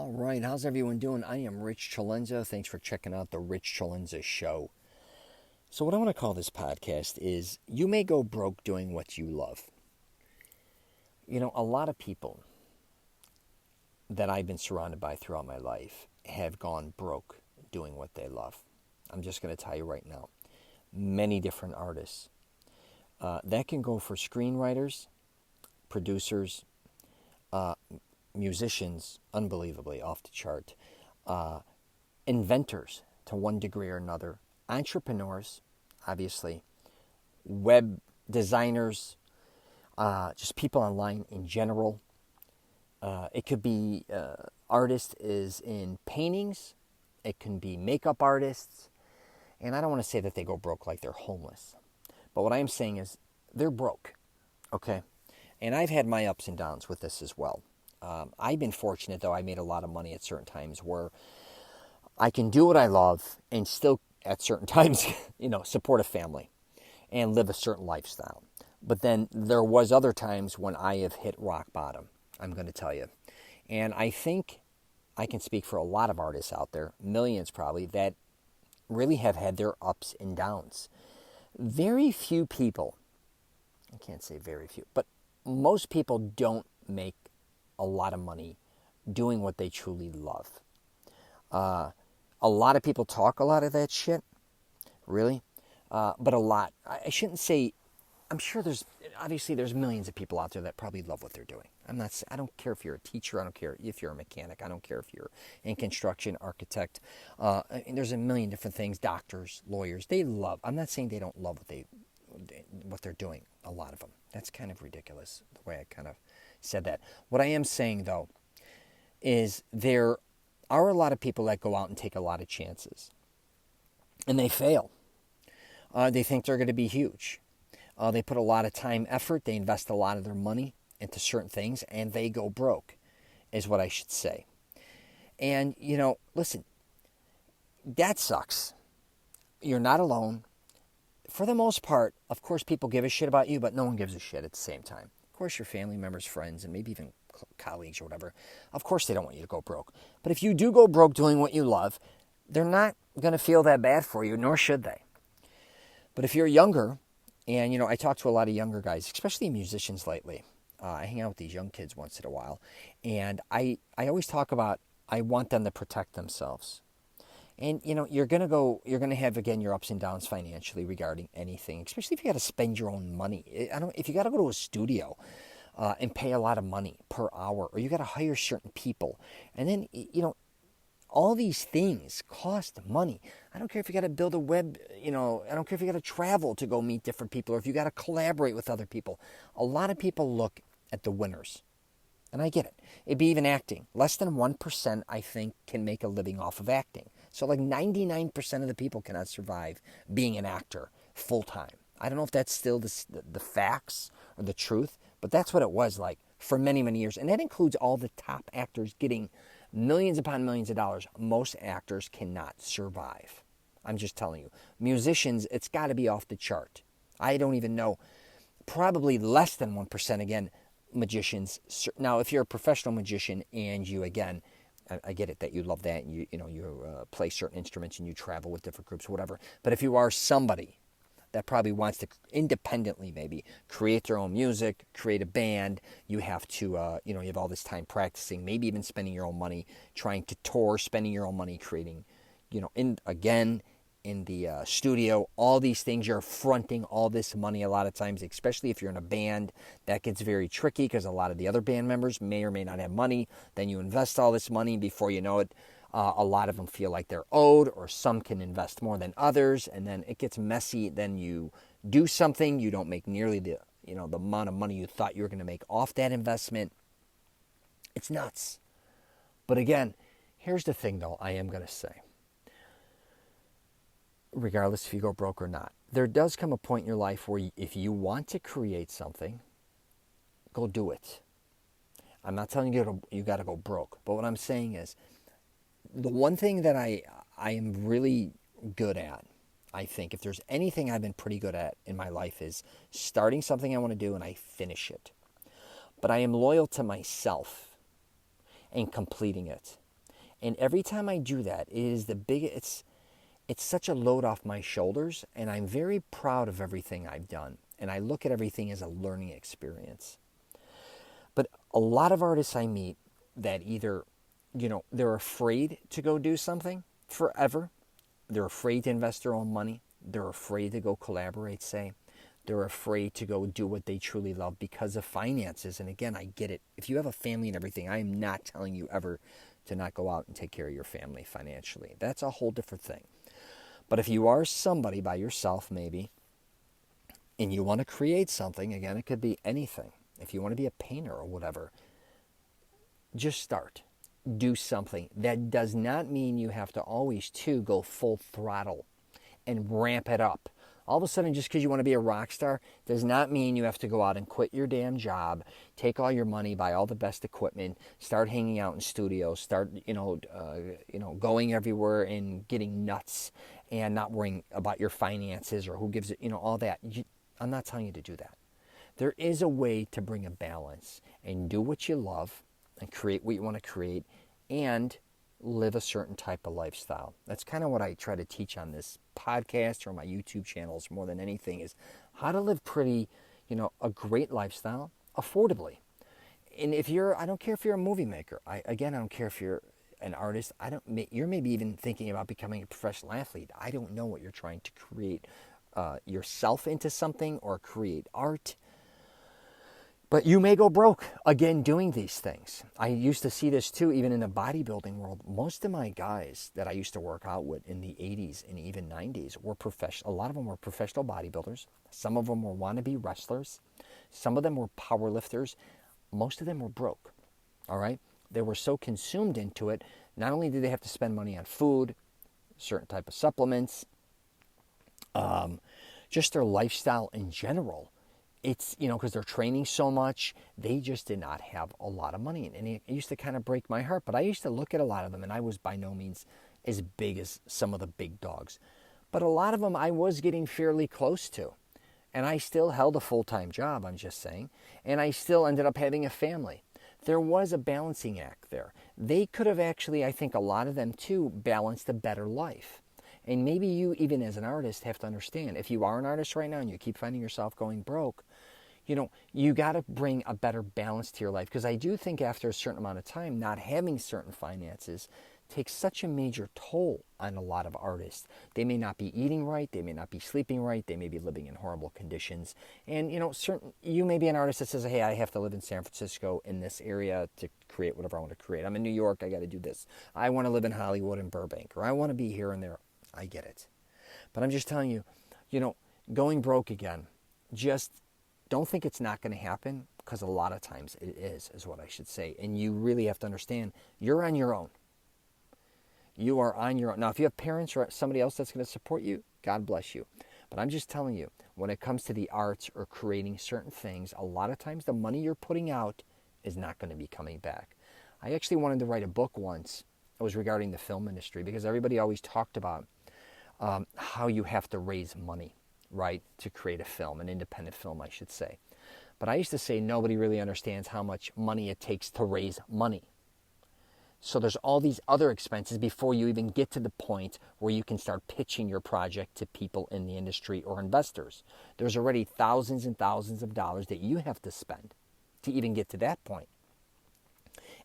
All right, how's everyone doing? I am Rich CELENZA. Thanks for checking out the Rich CELENZA Show. So what I want to call this podcast is You May Go Broke Doing What You Love. You know, a lot of people that I've been surrounded by throughout my life have gone broke doing what they love. I'm just going to tell you right now. Many different artists. That can go for screenwriters, producers, musicians, unbelievably off the chart, inventors to one degree or another, entrepreneurs, obviously, web designers, just people online in general. It could be artists is in paintings. It can be makeup artists. And I don't want to say that they go broke like they're homeless. But what I am saying is they're broke, okay? And I've had my ups and downs with this as well. I've been fortunate, though. I made a lot of money at certain times where I can do what I love and still, at certain times, support a family and live a certain lifestyle. But then there was other times when I have hit rock bottom, I'm going to tell you. And I think I can speak for a lot of artists out there, millions probably, that really have had their ups and downs. Very few people, I can't say very few, but most people don't make a lot of money doing what they truly love. A lot of people talk a lot of that shit, really, but a lot. I shouldn't say. I'm sure there's millions of people out there that probably love what they're doing. I don't care if you're a teacher. I don't care if you're a mechanic. I don't care if you're in construction, architect. There's a million different things. Doctors, lawyers. They love. I'm not saying they don't love what they're doing. A lot of them. That's kind of ridiculous the way I kind of said that. What I am saying, though, is there are a lot of people that go out and take a lot of chances. And they fail. They think they're going to be huge. They put a lot of time, effort. They invest a lot of their money into certain things, and they go broke, is what I should say. And, listen, that sucks. You're not alone. For the most part, of course, people give a shit about you, but no one gives a shit at the same time. Of course, your family members, friends, and maybe even colleagues or whatever, of course they don't want you to go broke. But if you do go broke doing what you love, they're not going to feel that bad for you, nor should they. But if you're younger, and, I talk to a lot of younger guys, especially musicians lately. I hang out with these young kids once in a while, and I always talk about I want them to protect themselves. And, you're going to have, again, your ups and downs financially regarding anything, especially if you got to spend your own money. If you got to go to a studio and pay a lot of money per hour, or you got to hire certain people, and then, all these things cost money. I don't care if you got to build a web, I don't care if you got to travel to go meet different people, or if you got to collaborate with other people. A lot of people look at the winners. And I get it. It'd be even acting. Less than 1%, I think, can make a living off of acting. So like 99% of the people cannot survive being an actor full time. I don't know if that's still the facts or the truth, but that's what it was like for many, many years. And that includes all the top actors getting millions upon millions of dollars. Most actors cannot survive. I'm just telling you. Musicians, it's got to be off the chart. I don't even know. Probably less than 1%, again, magicians. Now, if you're a professional magician and you, again, I get it that you love that and you play certain instruments and you travel with different groups or whatever. But if you are somebody that probably wants to independently maybe create their own music, create a band, you have to, you have all this time practicing, maybe even spending your own money, trying to tour, spending your own money, creating, in the studio, all these things, you're fronting all this money a lot of times, especially if you're in a band. That gets very tricky because a lot of the other band members may or may not have money. Then you invest all this money, and before you know it, a lot of them feel like they're owed, or some can invest more than others, and then it gets messy. Then you do something, you don't make nearly the amount of money you thought you were going to make off that investment. It's nuts. But again, here's the thing, though, I am going to say. Regardless if you go broke or not, there does come a point in your life where if you want to create something, go do it. I'm not telling you you got to go broke, but what I'm saying is the one thing that I am really good at, I think, if there's anything I've been pretty good at in my life, is starting something I want to do and I finish it. But I am loyal to myself and completing it. And every time I do that, it is the biggest, it's such a load off my shoulders, and I'm very proud of everything I've done. And I look at everything as a learning experience. But a lot of artists I meet that either, they're afraid to go do something forever. They're afraid to invest their own money. They're afraid to go collaborate, say. They're afraid to go do what they truly love because of finances. And again, I get it. If you have a family and everything, I am not telling you ever to not go out and take care of your family financially. That's a whole different thing. But if you are somebody by yourself, maybe, and you want to create something, again, it could be anything. If you want to be a painter or whatever, just start. Do something. That does not mean you have to always, too, go full throttle and ramp it up. All of a sudden, just because you want to be a rock star does not mean you have to go out and quit your damn job, take all your money, buy all the best equipment, start hanging out in studios, start, going everywhere and getting nuts and not worrying about your finances or who gives it, all that. I'm not telling you to do that. There is a way to bring a balance and do what you love and create what you want to create and live a certain type of lifestyle. That's kind of what I try to teach on this podcast or my YouTube channels more than anything, is how to live pretty, a great lifestyle affordably. And I don't care if you're a movie maker. I don't care if you're an artist. You're maybe even thinking about becoming a professional athlete. I don't know what you're trying to create yourself into something or create art. But you may go broke, again, doing these things. I used to see this too, even in the bodybuilding world. Most of my guys that I used to work out with in the 80s and even 90s were professional. A lot of them were professional bodybuilders. Some of them were wannabe wrestlers. Some of them were power lifters. Most of them were broke, all right? They were so consumed into it, not only did they have to spend money on food, certain type of supplements, just their lifestyle in general. It's, because they're training so much, they just did not have a lot of money. And it used to kind of break my heart. But I used to look at a lot of them, and I was by no means as big as some of the big dogs. But a lot of them I was getting fairly close to. And I still held a full-time job, I'm just saying. And I still ended up having a family. There was a balancing act there. They could have actually, I think a lot of them too, balanced a better life. And maybe you, even as an artist, have to understand, if you are an artist right now and you keep finding yourself going broke, you got to bring a better balance to your life. Because I do think after a certain amount of time, not having certain finances takes such a major toll on a lot of artists. They may not be eating right. They may not be sleeping right. They may be living in horrible conditions. And, you may be an artist that says, hey, I have to live in San Francisco in this area to create whatever I want to create. I'm in New York. I got to do this. I want to live in Hollywood and Burbank, or I want to be here and there. I get it. But I'm just telling you, going broke again, just don't think it's not going to happen, because a lot of times it is what I should say. And you really have to understand, you're on your own. You are on your own. Now, if you have parents or somebody else that's going to support you, God bless you. But I'm just telling you, when it comes to the arts or creating certain things, a lot of times the money you're putting out is not going to be coming back. I actually wanted to write a book once. It was regarding the film industry, because everybody always talked about how you have to raise money, right, to create a film, an independent film, I should say. But I used to say nobody really understands how much money it takes to raise money. So there's all these other expenses before you even get to the point where you can start pitching your project to people in the industry or investors. There's already thousands and thousands of dollars that you have to spend to even get to that point.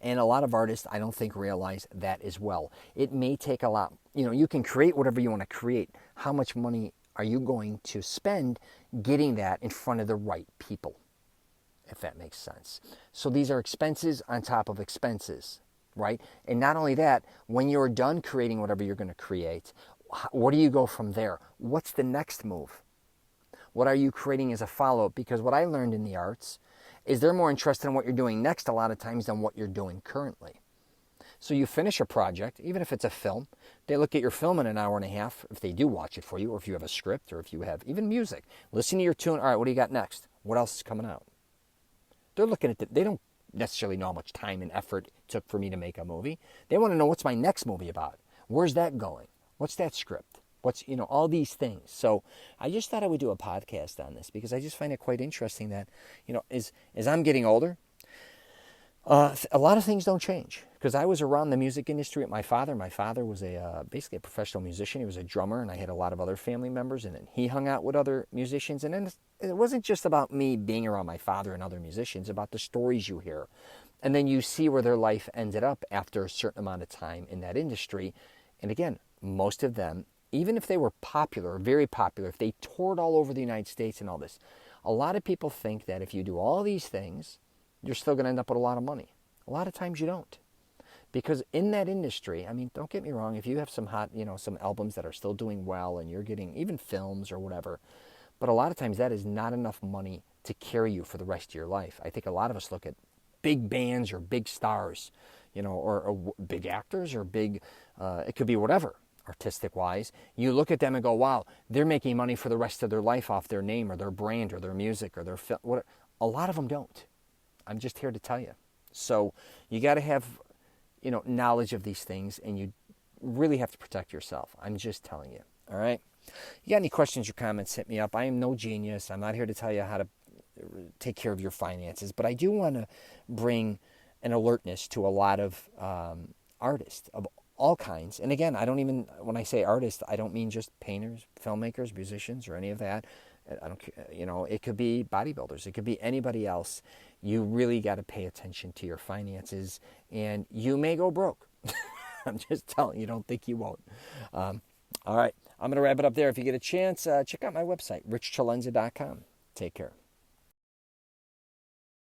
And a lot of artists, I don't think, realize that as well. It may take a lot. You can create whatever you want to create. How much money are you going to spend getting that in front of the right people, if that makes sense? So these are expenses on top of expenses, right? And not only that, when you're done creating whatever you're going to create, where do you go from there? What's the next move? What are you creating as a follow-up? Because what I learned in the arts is they're more interested in what you're doing next a lot of times than what you're doing currently. So you finish a project, even if it's a film, they look at your film in an hour and a half, if they do watch it for you, or if you have a script, or if you have even music. Listen to your tune. All right, what do you got next? What else is coming out? They're looking at they don't necessarily know how much time and effort it took for me to make a movie. They want to know, what's my next movie about? Where's that going? What's that script? What's, all these things. So I just thought I would do a podcast on this, because I just find it quite interesting that, as I'm getting older, a lot of things don't change. because I was around the music industry with my father. My father was basically a professional musician. He was a drummer, and I had a lot of other family members, and then he hung out with other musicians. And then it wasn't just about me being around my father and other musicians, about the stories you hear. And then you see where their life ended up after a certain amount of time in that industry. And again, most of them, even if they were popular, very popular, if they toured all over the United States and all this, a lot of people think that if you do all these things, you're still going to end up with a lot of money. A lot of times you don't. Because in that industry, I mean, don't get me wrong, if you have some hot, some albums that are still doing well and you're getting even films or whatever, but a lot of times that is not enough money to carry you for the rest of your life. I think a lot of us look at big bands or big stars, or big actors or big, it could be whatever, artistic-wise. You look at them and go, wow, they're making money for the rest of their life off their name or their brand or their music or their film. A lot of them don't. I'm just here to tell you. So you got to have, knowledge of these things, and you really have to protect yourself. I'm just telling you. All right? You got any questions or comments, hit me up. I am no genius. I'm not here to tell you how to take care of your finances, but I do want to bring an alertness to a lot of artists of all kinds. And again, when I say artists, I don't mean just painters, filmmakers, musicians, or any of that. I don't, it could be bodybuilders. It could be anybody else. You really got to pay attention to your finances, and you may go broke. I'm just telling you, don't think you won't. All right, I'm going to wrap it up there. If you get a chance, check out my website, richcelenza.com. Take care.